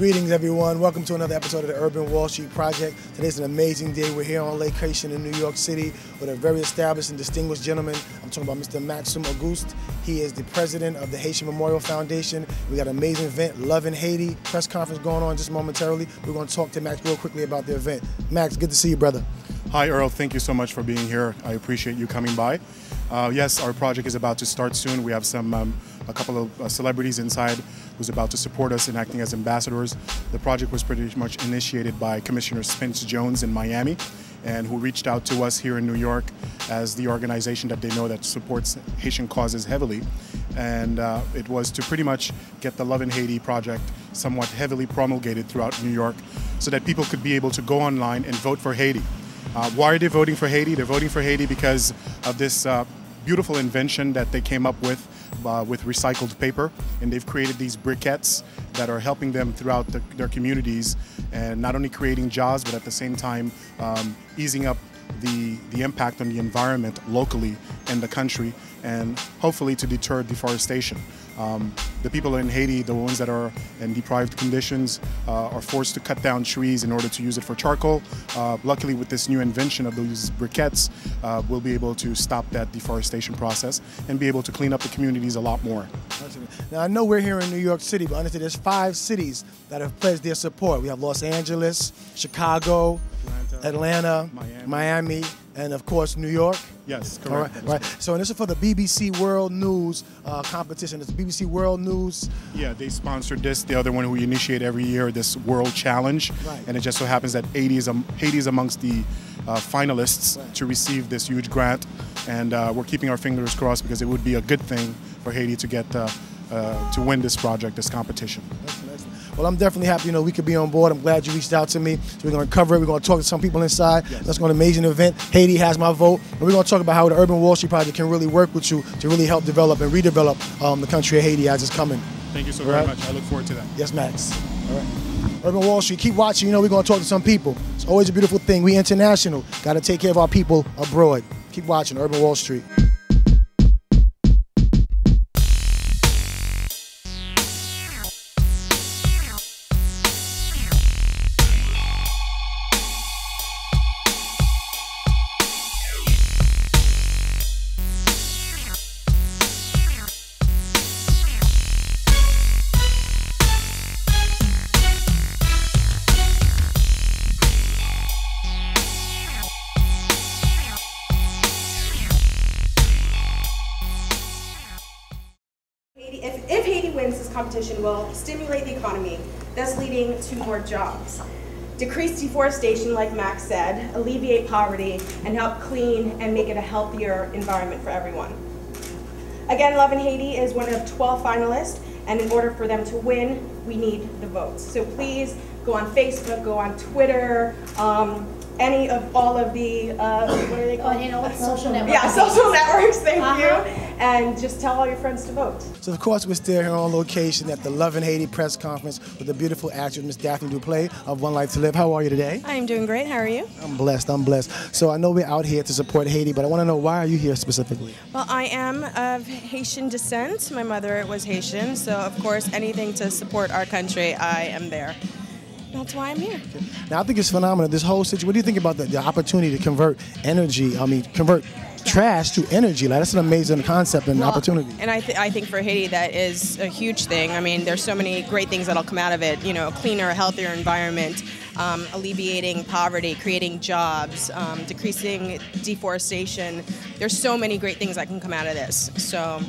Greetings, everyone. Welcome to another episode of the Urban Wall Street Project. Today's an amazing day. We're here on Lake Haitian in New York City with a very established and distinguished gentleman. I'm talking about Mr. Maxime Auguste. He is the president of the Haitian Memorial Foundation. We got an amazing event, Loving Haiti, press conference going on just momentarily. We're going to talk to Max real quickly about the event. Max, good to see you, brother. Hi, Earl. Thank you so much for being here. I appreciate you coming by. Yes, our project is about to start soon. We have a couple of celebrities inside who's about to support us in acting as ambassadors. The project was pretty much initiated by Commissioner Spence Jones in Miami, and who reached out to us here in New York as the organization that they know that supports Haitian causes heavily. And it was to pretty much get the Love in Haiti project somewhat heavily promulgated throughout New York so that people could be able to go online and vote for Haiti. Why are they voting for Haiti? They're voting for Haiti because of this beautiful invention that they came up with recycled paper, and they've created these briquettes that are helping them throughout their communities, and not only creating jobs, but at the same time easing up the impact on the environment locally in the country, and hopefully to deter deforestation. The people in Haiti, the ones that are in deprived conditions, are forced to cut down trees in order to use it for charcoal. Luckily, with this new invention of these briquettes, we'll be able to stop that deforestation process and be able to clean up the communities a lot more. Now, I know we're here in New York City, but honestly, there's 5 cities that have pledged their support. We have Los Angeles, Chicago, Atlanta, Miami, and of course, New York. Yes, correct. All right. So this is for the BBC World News competition. It's BBC World News. Yeah, they sponsored this. The other one we initiate every year, this World Challenge. Right. And it just so happens that Haiti is amongst the finalists to receive this huge grant. And we're keeping our fingers crossed because it would be a good thing for Haiti to get to win this project, this competition. Excellent. Well, I'm definitely happy, we could be on board. I'm glad you reached out to me. So we're going to cover it. We're going to talk to some people inside. Yes. That's going to be an amazing event. Haiti has my vote. And we're going to talk about how the Urban Wall Street Project can really work with you to really help develop and redevelop the country of Haiti as it's coming. Thank you so very much. I look forward to that. Yes, Max. All right. Urban Wall Street, keep watching. We're going to talk to some people. It's always a beautiful thing. We international. Got to take care of our people abroad. Keep watching Urban Wall Street. If Haiti wins this competition, will stimulate the economy, thus leading to more jobs, decrease deforestation, like Max said, alleviate poverty, and help clean and make it a healthier environment for everyone. Again, Love in Haiti is one of 12 finalists, and in order for them to win, we need the votes. So please go on Facebook, go on Twitter, any of all of the, what are they called? Social networks. Yeah, social networks, thank you. And just tell all your friends to vote. So, of course, we're still here on location at the Love in Haiti press conference with the beautiful actress, Miss Daphne Duplay of One Life to Live. How are you today? I'm doing great. How are you? I'm blessed. I'm blessed. So I know we're out here to support Haiti, but I want to know, why are you here specifically? Well, I am of Haitian descent. My mother was Haitian, so of course anything to support our country, I am there. That's why I'm here. Now, I think it's phenomenal, this whole situation. What do you think about the opportunity to convert trash to energy? Like, that's an amazing concept and opportunity. And I think for Haiti that is a huge thing. I mean, there's so many great things that'll come out of it. A cleaner, healthier environment, alleviating poverty, creating jobs, decreasing deforestation. There's so many great things that can come out of this. So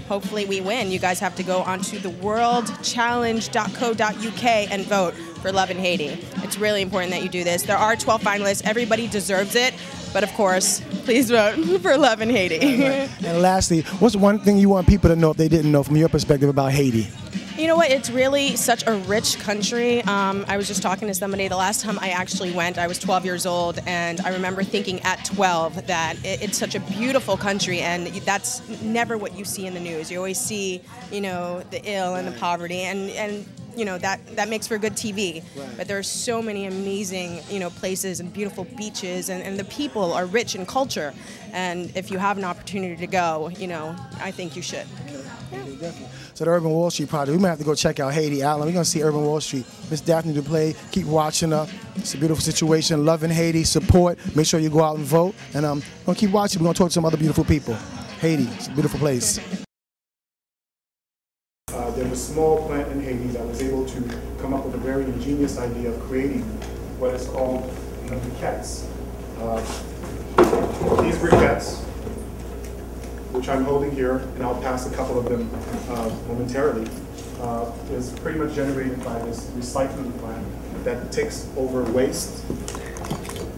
hopefully we win. You guys have to go onto the worldchallenge.co.uk and vote for Love in Haiti. It's really important that you do this. There are 12 finalists. Everybody deserves it. But of course, please vote for Love in Haiti. Right. And lastly, what's one thing you want people to know if they didn't know from your perspective about Haiti? You know what? It's really such a rich country. I was just talking to somebody. The last time I actually went, I was 12 years old, and I remember thinking at 12 that it's such a beautiful country, and that's never what you see in the news. You always see, the ill and the poverty, and that makes for good TV. Right. But there are so many amazing, places and beautiful beaches, and the people are rich in culture. And if you have an opportunity to go, I think you should. Definitely. So the Urban Wall Street project, we might have to go check out Haiti Island. We're going to see Urban Wall Street. Miss Daphne Duplay, keep watching her. It's a beautiful situation. Loving Haiti, support. Make sure you go out and vote. And we're going to keep watching. We're going to talk to some other beautiful people. Haiti, it's a beautiful place. There's a small plant in Haiti that was able to come up with a very ingenious idea of creating what is called briquettes. These briquettes, which I'm holding here, and I'll pass a couple of them momentarily, is pretty much generated by this recycling plant that takes over waste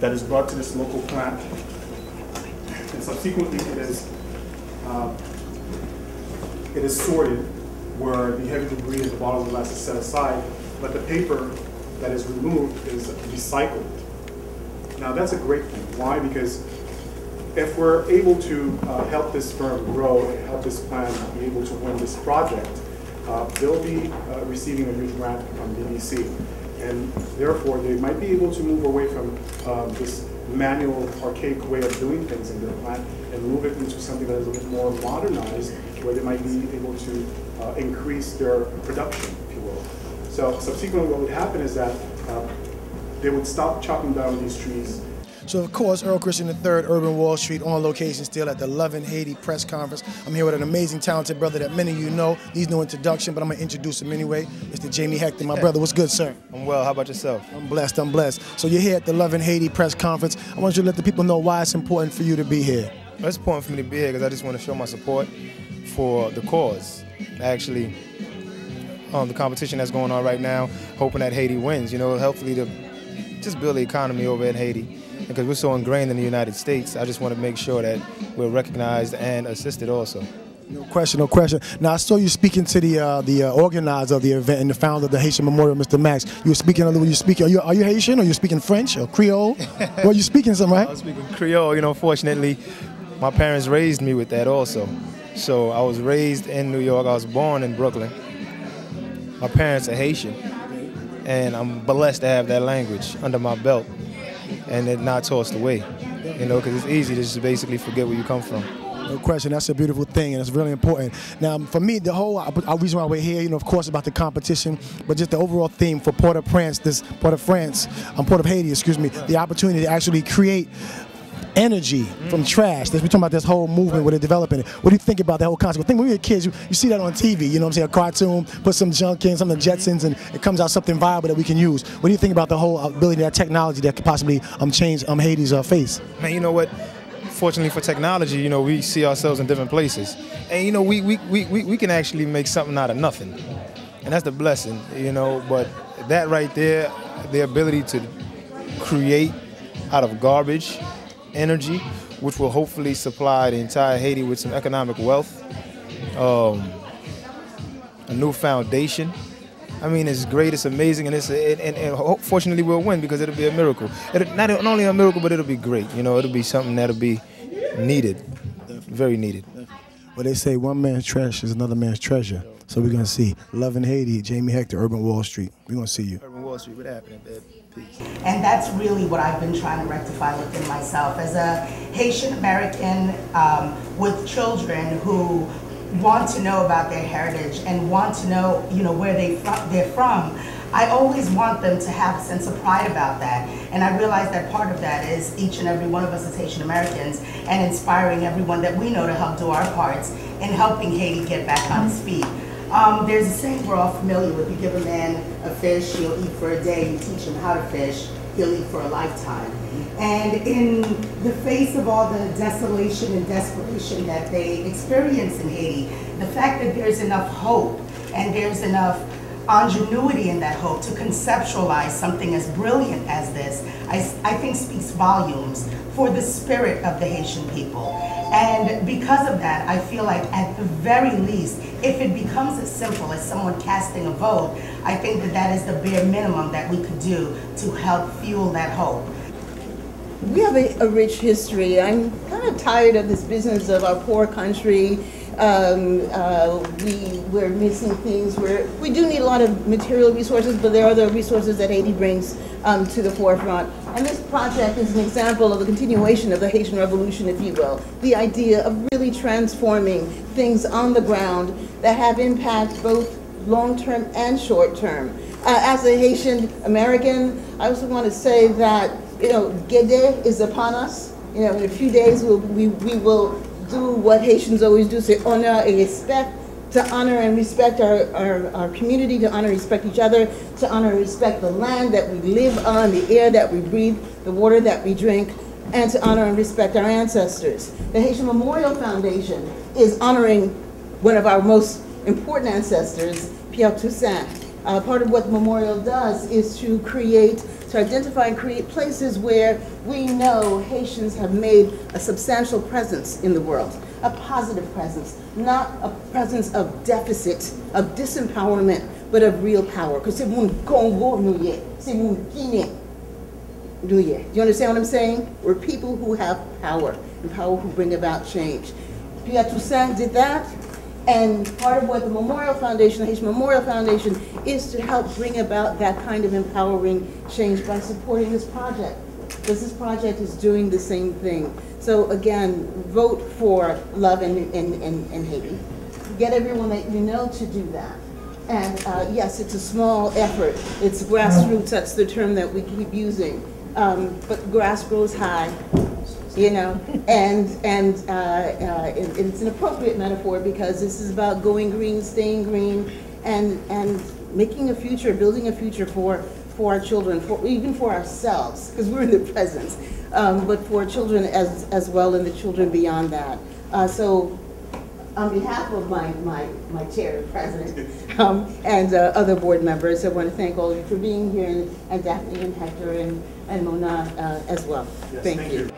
that is brought to this local plant, and subsequently it is sorted, where the heavy debris at the bottom of the glass is set aside, but the paper that is removed is recycled. Now that's a great thing. Why? Because if we're able to help this firm grow and help this plant be able to win this project, they'll be receiving a huge grant from BBC. And therefore, they might be able to move away from this manual, archaic way of doing things in their plant and move it into something that is a bit more modernized, where they might be able to increase their production, if you will. So subsequently, what would happen is that they would stop chopping down these trees. So, of course, Earl Christian III, Urban Wall Street, on location still at the Lovin' Haiti press conference. I'm here with an amazing, talented brother that many of you know. Needs no introduction, but I'm going to introduce him anyway. Mr. Jamie Hector, my brother. What's good, sir? I'm well. How about yourself? I'm blessed. I'm blessed. So you're here at the Lovin' Haiti press conference. I want you to let the people know why it's important for you to be here. Well, it's important for me to be here because I just want to show my support for the cause. Actually, the competition that's going on right now, hoping that Haiti wins, hopefully to just build the economy over in Haiti. Because we're so ingrained in the United States, I just want to make sure that we're recognized and assisted also. No question, no question. Now, I saw you speaking to the organizer of the event and the founder of the Haitian Memorial, Mr. Max. You were speaking a little. Are you Haitian, or you speaking French or Creole? Well, you speaking something, right? I was speaking Creole. Fortunately, my parents raised me with that also. So I was raised in New York. I was born in Brooklyn. My parents are Haitian, and I'm blessed to have that language under my belt and it not tossed away. Because it's easy to just basically forget where you come from. No question, that's a beautiful thing, and it's really important. Now, for me, the whole reason why we're here, of course, about the competition, but just the overall theme for Port of Haiti, excuse me, the opportunity to actually create energy from trash. We're talking about this whole movement where they're developing it. What do you think about that whole concept? I think when we were kids, you see that on TV, you know what I'm saying, a cartoon, put some junk in, some of the Jetsons, and it comes out something viable that we can use. What do you think about the whole ability of that technology that could possibly change Haiti's face? Man, you know what? Fortunately for technology, we see ourselves in different places. And, we can actually make something out of nothing. And that's the blessing, But that right there, the ability to create out of garbage, energy, which will hopefully supply the entire Haiti with some economic wealth, a new foundation. I mean, it's great, it's amazing, and fortunately we'll win because it'll be a miracle. Not only a miracle, but it'll be great. It'll be something that'll be needed, very needed. Well, they say one man's trash is another man's treasure. So we're going to see Lovin' Haiti, Jamie Hector, Urban Wall Street. We're going to see you. Urban Wall Street, what happened at that piece? And that's really what I've been trying to rectify within myself. As a Haitian American with children who want to know about their heritage and want to know, where they're from, I always want them to have a sense of pride about that. And I realize that part of that is each and every one of us as Haitian Americans and inspiring everyone that we know to help do our parts in helping Haiti get back on its feet. There's a saying we're all familiar with. You give a man a fish, he'll eat for a day. You teach him how to fish, he'll eat for a lifetime. And in the face of all the desolation and desperation that they experience in Haiti, the fact that there's enough hope and there's enough ingenuity in that hope to conceptualize something as brilliant as this, I think speaks volumes for the spirit of the Haitian people. And because of that, I feel like at the very least, if it becomes as simple as someone casting a vote, I think that is the bare minimum that we could do to help fuel that hope. We have a rich history. I'm kind of tired of this business of our poor country We're missing things. We do need a lot of material resources, but there are other resources that Haiti brings to the forefront. And this project is an example of the continuation of the Haitian Revolution, if you will. The idea of really transforming things on the ground that have impact both long-term and short-term. As a Haitian American, I also want to say that, Gede is upon us. In a few days we will do what Haitians always do, say honor and respect, to honor and respect our community, to honor and respect each other, to honor and respect the land that we live on, the air that we breathe, the water that we drink, and to honor and respect our ancestors. The Haitian Memorial Foundation is honoring one of our most important ancestors, Pierre Toussaint. Part of what the memorial does is to identify and create places where we know Haitians have made a substantial presence in the world, a positive presence, not a presence of deficit, of disempowerment, but of real power. Because c'est mon Congo nous y est, c'est mon Guinée nous y est. Do you understand what I'm saying? We're people who have power, and power who bring about change. Pierre Toussaint did that. And part of what the Memorial Foundation, the Haitian Memorial Foundation, is to help bring about that kind of empowering change by supporting this project. Because this project is doing the same thing. So again, vote for love in Haiti. Get everyone that you know to do that. And yes, it's a small effort. It's grassroots, that's the term that we keep using. But grass grows high. And it's an appropriate metaphor because this is about going green, staying green, and making a future, building a future for our children, even for ourselves, because we're in the present, but for children as well, and the children beyond that. So on behalf of my chair and president and other board members, I want to thank all of you for being here, and Daphne and Hector and Mona as well. Yes, thank you.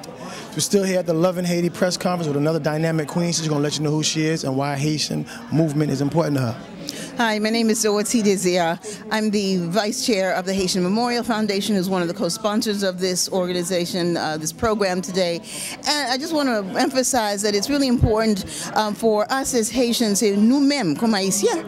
We're still here at the Love in Haiti press conference with another dynamic queen. She's going to let you know who she is and why Haitian movement is important to her. Hi, my name is Zoati Desir. I'm the vice chair of the Haitian Memorial Foundation, who's one of the co-sponsors of this organization, this program today. And I just want to emphasize that it's really important for us as Haitians, nous-mêmes, comme Haïtiens,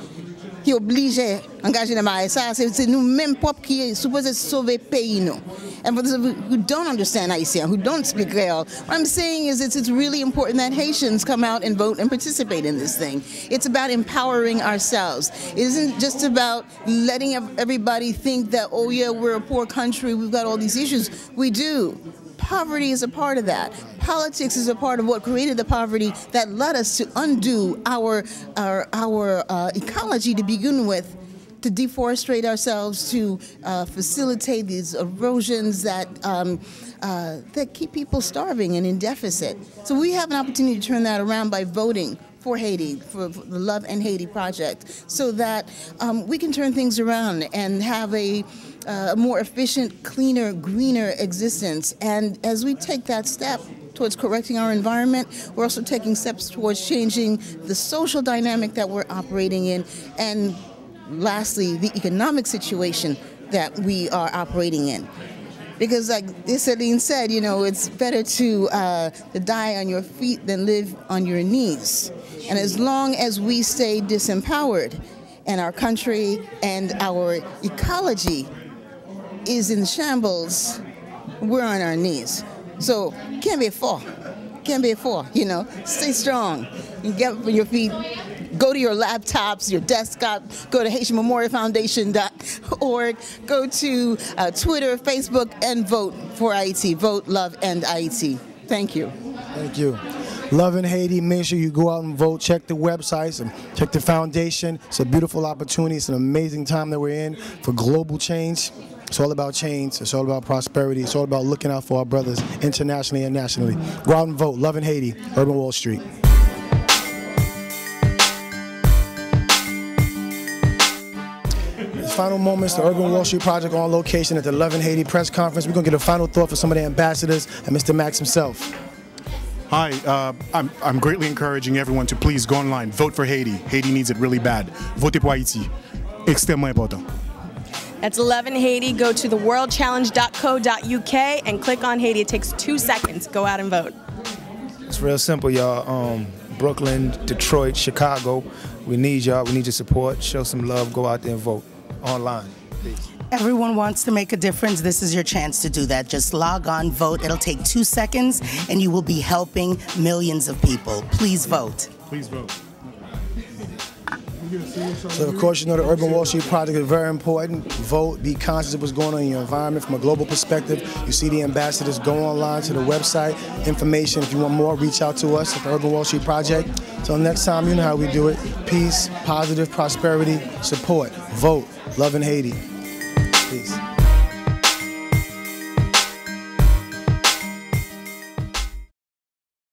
qui oblige engagé dans ça, c'est nous-mêmes propres qui est supposé sauver pays nous. And for those who don't understand Haitian, who don't speak Creole, what I'm saying is it's really important that Haitians come out and vote and participate in this thing. It's about empowering ourselves. It isn't just about letting everybody think that, oh yeah, we're a poor country, we've got all these issues. We do. Poverty is a part of that. Politics is a part of what created the poverty that led us to undo our ecology to begin with, to deforestate ourselves, to facilitate these erosions that keep people starving and in deficit. So we have an opportunity to turn that around by voting for Haiti, for the Love in Haiti project, so that we can turn things around and have a more efficient, cleaner, greener existence. And as we take that step towards correcting our environment, we're also taking steps towards changing the social dynamic that we're operating in, and lastly, the economic situation that we are operating in. Because like Celine said, it's better to die on your feet than live on your knees. And as long as we stay disempowered and our country and our ecology is in shambles, we're on our knees. So can't be for, stay strong and get up on your feet. Go to your laptops, your desktop, go to HaitianMemorialFoundation.org, go to Twitter, Facebook, and vote for Haiti. Vote, love, and Haiti. Thank you. Thank you. Love in Haiti, make sure you go out and vote. Check the websites and check the foundation. It's a beautiful opportunity. It's an amazing time that we're in for global change. It's all about change. It's all about prosperity. It's all about looking out for our brothers internationally and nationally. Go out and vote. Love in Haiti, Urban Wall Street. Final moments, the Urban Wall Street Project on location at the Love in Haiti press conference. We're going to get a final thought for some of the ambassadors and Mr. Max himself. Hi, I'm greatly encouraging everyone to please go online, vote for Haiti. Haiti needs it really bad. Votez pour Haiti. Extrêmement important. That's Love in Haiti. Go to theworldchallenge.co.uk and click on Haiti. It takes 2 seconds. Go out and vote. It's real simple, y'all. Brooklyn, Detroit, Chicago. We need y'all. We need your support. Show some love. Go out there and vote online. Peace. Everyone wants to make a difference. This is your chance to do that. Just log on, vote. It'll take 2 seconds, and you will be helping millions of people. Please vote. Please vote. So, of course, you know the Urban Wall Street Project is very important. Vote, be conscious of what's going on in your environment from a global perspective. You see the ambassadors, go online to the website. Information, if you want more, reach out to us at the Urban Wall Street Project. Till next time, you know how we do it. Peace, positive prosperity, support, vote, love in Haiti. Peace.